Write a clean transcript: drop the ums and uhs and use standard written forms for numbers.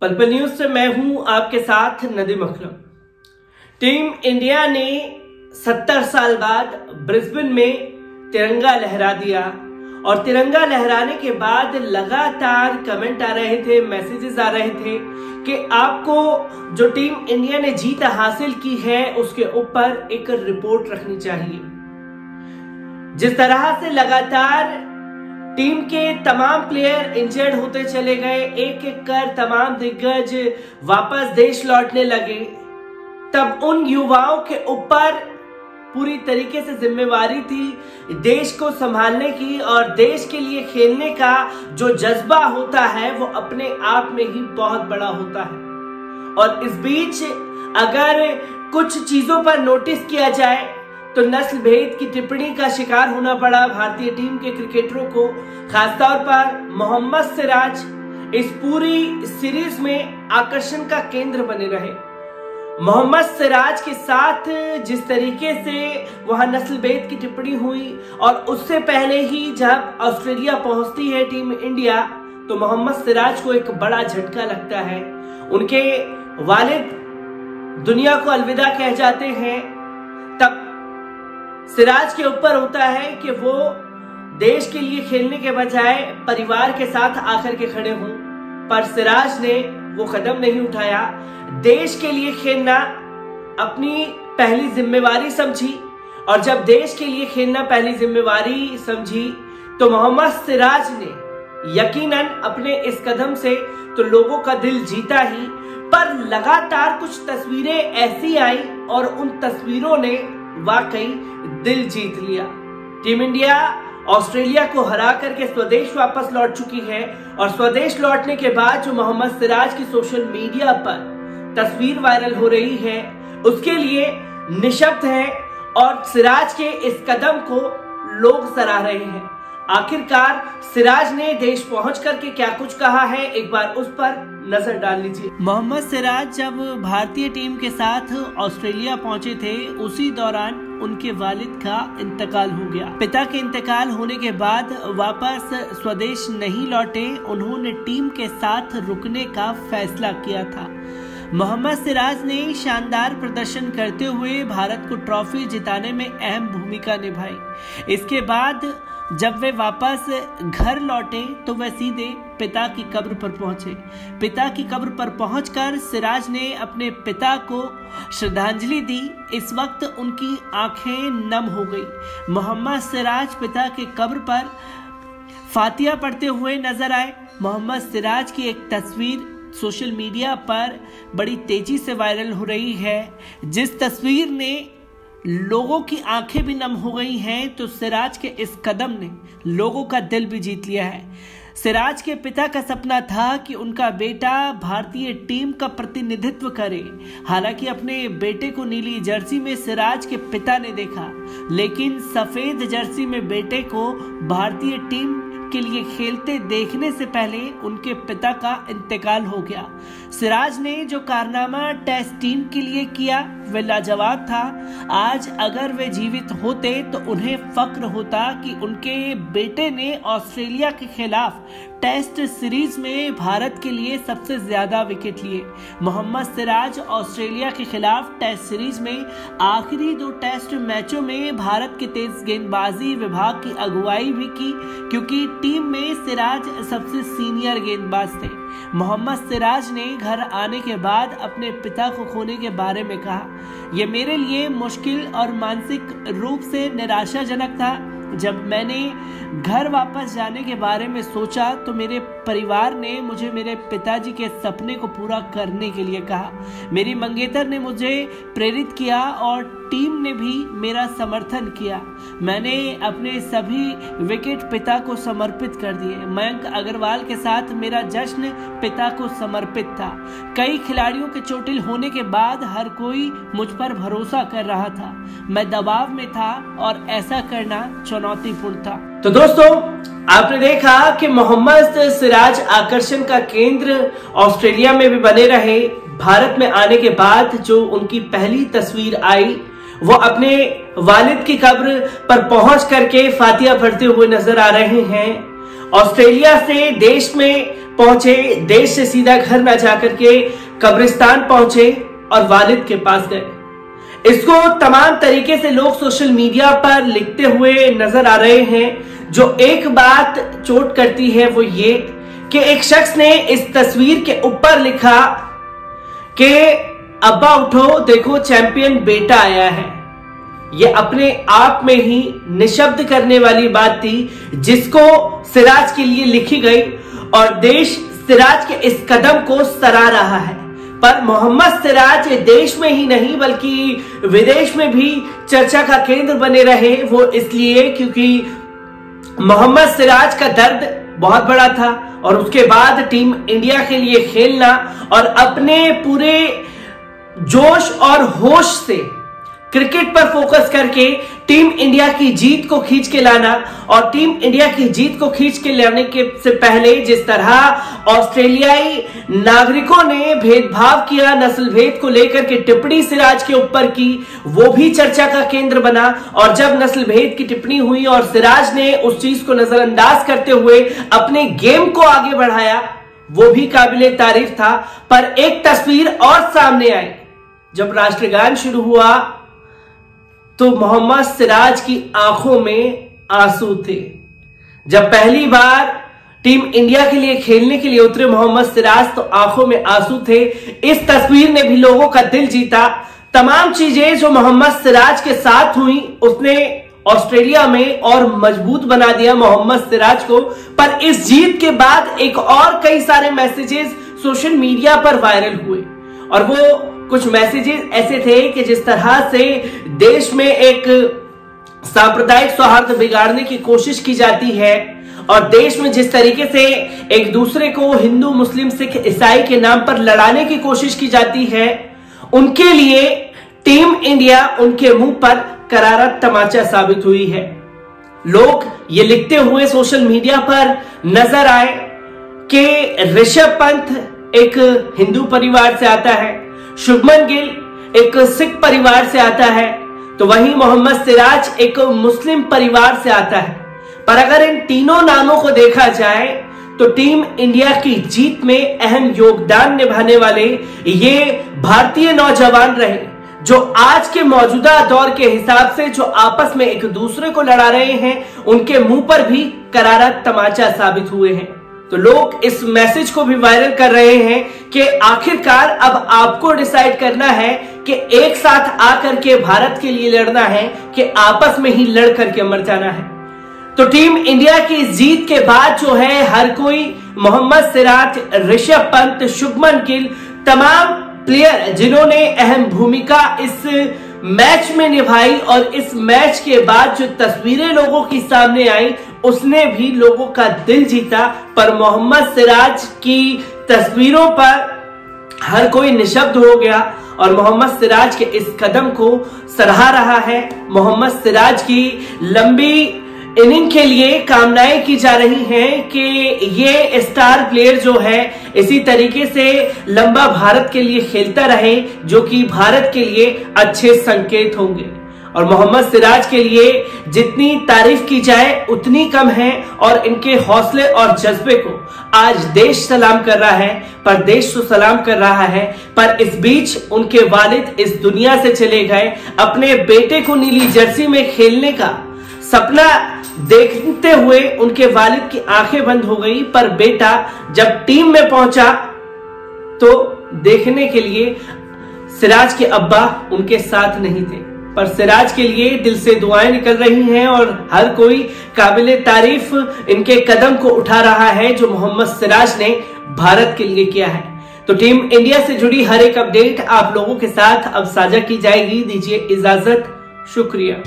पल पल न्यूज से मैं हूं आपके साथ नदीम अकरम। टीम इंडिया ने 70 साल बाद ब्रिस्बेन में तिरंगा लहरा दिया और तिरंगा लहराने के बाद लगातार कमेंट आ रहे थे, मैसेजेस आ रहे थे कि आपको जो टीम इंडिया ने जीत हासिल की है उसके ऊपर एक रिपोर्ट रखनी चाहिए। जिस तरह से लगातार टीम के तमाम प्लेयर इंजर्ड होते चले गए, एक एक कर तमाम दिग्गज वापस देश लौटने लगे, तब उन युवाओं के ऊपर पूरी तरीके से जिम्मेवारी थी देश को संभालने की, और देश के लिए खेलने का जो जज्बा होता है वो अपने आप में ही बहुत बड़ा होता है। और इस बीच अगर कुछ चीजों पर नोटिस किया जाए तो नस्ल भेद की टिप्पणी का शिकार होना पड़ा भारतीय टीम के क्रिकेटरों को, खासतौर पर मोहम्मद सिराज इस पूरी सीरीज में आकर्षण का केंद्र बने रहे। मोहम्मद सिराज के साथ जिस तरीके से वहां नस्ल भेद की टिप्पणी हुई, और उससे पहले ही जब ऑस्ट्रेलिया पहुंचती है टीम इंडिया तो मोहम्मद सिराज को एक बड़ा झटका लगता है। उनके वालिद दुनिया को अलविदा कह जाते हैं, तब सिराज के ऊपर होता है कि वो देश के लिए खेलने के बजाय परिवार के साथ आकर के खड़े हों, पर सिराज ने वो कदम नहीं उठाया। देश के लिए खेलना अपनी पहली जिम्मेवारी समझी, और जब देश के लिए खेलना पहली जिम्मेवारी समझी तो मोहम्मद सिराज ने यकीनन अपने इस कदम से तो लोगों का दिल जीता ही, पर लगातार कुछ तस्वीरें ऐसी आई और उन तस्वीरों ने वाकई दिल जीत लिया। टीम इंडिया ऑस्ट्रेलिया को हरा करके स्वदेश वापस लौट चुकी है, और स्वदेश लौटने के बाद जो मोहम्मद सिराज की सोशल मीडिया पर तस्वीर वायरल हो रही है उसके लिए निशब्द है, और सिराज के इस कदम को लोग सराह रहे हैं। आखिरकार सिराज ने देश पहुंच करके क्या कुछ कहा है, एक बार उस पर नजर डाल लीजिए। मोहम्मद सिराज जब भारतीय टीम के साथ ऑस्ट्रेलिया पहुंचे थे उसी दौरान उनके वालिद का इंतकाल हो गया। पिता के इंतकाल होने के बाद वापस स्वदेश नहीं लौटे, उन्होंने टीम के साथ रुकने का फैसला किया था। मोहम्मद सिराज ने शानदार प्रदर्शन करते हुए भारत को ट्रॉफी जिताने में अहम भूमिका निभाई। इसके बाद जब वे वापस घर लौटे तो वे सीधे पिता की कब्र पर पहुंचे। पिता की कब्र पर पहुंचकर सिराज ने अपने पिता को श्रद्धांजलि दी। इस वक्त उनकी आंखें नम हो गई। मोहम्मद सिराज पिता की कब्र पर फातिहा पढ़ते हुए नजर आए। मोहम्मद सिराज की एक तस्वीर सोशल मीडिया पर बड़ी तेजी से वायरल हो रही है, जिस तस्वीर ने लोगों की आंखें भी नम हो गई हैं, तो सिराज के इस कदम ने लोगों का दिल भी जीत लिया है। सिराज के पिता का सपना था कि उनका बेटा भारतीय टीम का प्रतिनिधित्व करे। हालांकि अपने बेटे को नीली जर्सी में सिराज के पिता ने देखा, लेकिन सफेद जर्सी में बेटे को भारतीय टीम के लिए खेलते देखने से पहले उनके पिता का इंतकाल हो गया। सिराज ने जो कारनामा टेस्ट टीम के लिए किया वे लाजवाब था। आज अगर वे जीवित होते तो उन्हें फक्र होता कि उनके बेटे ने ऑस्ट्रेलिया के खिलाफ टेस्ट सीरीज में भारत के लिए सबसे ज्यादा विकेट लिए। मोहम्मद सिराज ऑस्ट्रेलिया के खिलाफ टेस्ट सीरीज में आखिरी 2 टेस्ट मैचों में भारत के तेज गेंदबाजी विभाग की अगुवाई भी की, क्योंकि टीम में सिराज सबसे सीनियर गेंदबाज थे। मोहम्मद सिराज ने घर आने के बाद अपने पिता को खोने के बारे में कहा, यह मेरे लिए मुश्किल और मानसिक रूप से निराशाजनक था। जब मैंने घर वापस जाने के बारे में सोचा तो मेरे परिवार ने मुझे मेरे पिताजी के सपने को पूरा करने के लिए कहा। मेरी मंगेतर ने मुझे प्रेरित किया और टीम ने भी मेरा समर्थन किया। मैंने अपने सभी विकेट पिता को समर्पित कर दिए। मयंक अग्रवाल के साथ मेरा जश्न पिता को समर्पित था। कई खिलाड़ियों के चोटिल होने के बाद हर कोई मुझ पर भरोसा कर रहा था। मैं दबाव में था और ऐसा करना चुनौतीपूर्ण था। तो दोस्तों, आपने देखा कि मोहम्मद सिराज आकर्षण का केंद्र ऑस्ट्रेलिया में भी बने रहे। भारत में आने के बाद जो उनकी पहली तस्वीर आई वो अपने वालिद की कब्र पर पहुंच करके फातिहा पढ़ते हुए नजर आ रहे हैं। ऑस्ट्रेलिया से देश में पहुंचे, देश से सीधा घर ना जाकर के कब्रिस्तान पहुंचे और वालिद के पास गए। इसको तमाम तरीके से लोग सोशल मीडिया पर लिखते हुए नजर आ रहे हैं। जो एक बात चोट करती है वो ये कि एक शख्स ने इस तस्वीर के ऊपर लिखा कि अब्बा उठो, देखो चैंपियन बेटा आया है। ये अपने आप में ही निशब्द करने वाली बात थी, जिसको सिराज के लिए लिखी गई और देश सिराज के इस कदम को सराह रहा है। पर मोहम्मद सिराज देश में ही नहीं बल्कि विदेश में भी चर्चा का केंद्र बने रहे। वो इसलिए क्योंकि मोहम्मद सिराज का दर्द बहुत बड़ा था और उसके बाद टीम इंडिया के लिए खेलना और अपने पूरे जोश और होश से क्रिकेट पर फोकस करके टीम इंडिया की जीत को खींच के लाना और टीम इंडिया की जीत को खींच के लाने के से पहले जिस तरह ऑस्ट्रेलियाई नागरिकों ने भेदभाव किया, नस्ल भेद को लेकर के टिप्पणी सिराज के ऊपर की, वो भी चर्चा का केंद्र बना। और जब नस्ल भेद की टिप्पणी हुई और सिराज ने उस चीज को नजरअंदाज करते हुए अपने गेम को आगे बढ़ाया, वो भी काबिले तारीफ था। पर एक तस्वीर और सामने आई, जब राष्ट्रगान शुरू हुआ तो मोहम्मद सिराज की आंखों में आंसू थे। जब पहली बार टीम इंडिया के लिए खेलने के लिए उतरे मोहम्मद सिराज तो आंखों में आंसू थे। इस तस्वीर ने भी लोगों का दिल जीता। तमाम चीजें जो मोहम्मद सिराज के साथ हुई उसने ऑस्ट्रेलिया में और मजबूत बना दिया मोहम्मद सिराज को। पर इस जीत के बाद एक और कई सारे मैसेजेस सोशल मीडिया पर वायरल हुए और वो कुछ मैसेजेस ऐसे थे कि जिस तरह से देश में एक सांप्रदायिक सौहार्द बिगाड़ने की कोशिश की जाती है और देश में जिस तरीके से एक दूसरे को हिंदू, मुस्लिम, सिख, ईसाई के नाम पर लड़ाने की कोशिश की जाती है, उनके लिए टीम इंडिया उनके मुंह पर करारा तमाचा साबित हुई है। लोग ये लिखते हुए सोशल मीडिया पर नजर आए कि ऋषभ पंत एक हिंदू परिवार से आता है, शुभमन गिल एक सिख परिवार से आता है, तो वहीं मोहम्मद सिराज एक मुस्लिम परिवार से आता है। पर अगर इन तीनों नामों को देखा जाए तो टीम इंडिया की जीत में अहम योगदान निभाने वाले ये भारतीय नौजवान रहे, जो आज के मौजूदा दौर के हिसाब से जो आपस में एक दूसरे को लड़ा रहे हैं, उनके मुंह पर भी करारा तमाचा साबित हुए हैं। तो लोग इस मैसेज को भी वायरल कर रहे हैं कि आखिरकार अब आपको डिसाइड करना है कि एक साथ आकर के भारत के लिए लड़ना है कि आपस में ही लड़ करके मर जाना है। तो टीम इंडिया की जीत के बाद जो है हर कोई मोहम्मद सिराज, ऋषभ पंत, शुभमन गिल, तमाम प्लेयर जिन्होंने अहम भूमिका इस मैच में निभाई और इस मैच के बाद जो तस्वीरें लोगों की सामने आई उसने भी लोगों का दिल जीता। पर मोहम्मद सिराज की तस्वीरों पर हर कोई निशब्द हो गया और मोहम्मद सिराज के इस कदम को सराहा रहा है। मोहम्मद सिराज की लंबी इनिंग के लिए कामनाएं की जा रही हैं कि ये स्टार प्लेयर जो है इसी तरीके से लंबा भारत के लिए खेलता रहे, जो कि भारत के लिए अच्छे संकेत होंगे। और मोहम्मद सिराज के लिए जितनी तारीफ की जाए उतनी कम है और इनके हौसले और जज्बे को आज देश सलाम कर रहा है, पर देश तो सलाम कर रहा है। पर इस बीच उनके वालिद इस दुनिया से चले गए। अपने बेटे को नीली जर्सी में खेलने का सपना देखते हुए उनके वालिद की आंखें बंद हो गई। पर बेटा जब टीम में पहुंचा तो देखने के लिए सिराज के अब्बा उनके साथ नहीं थे। पर सिराज के लिए दिल से दुआएं निकल रही हैं और हर कोई काबिले तारीफ इनके कदम को उठा रहा है जो मोहम्मद सिराज ने भारत के लिए किया है। तो टीम इंडिया से जुड़ी हर एक अपडेट आप लोगों के साथ अब साझा की जाएगी। दीजिए इजाजत, शुक्रिया।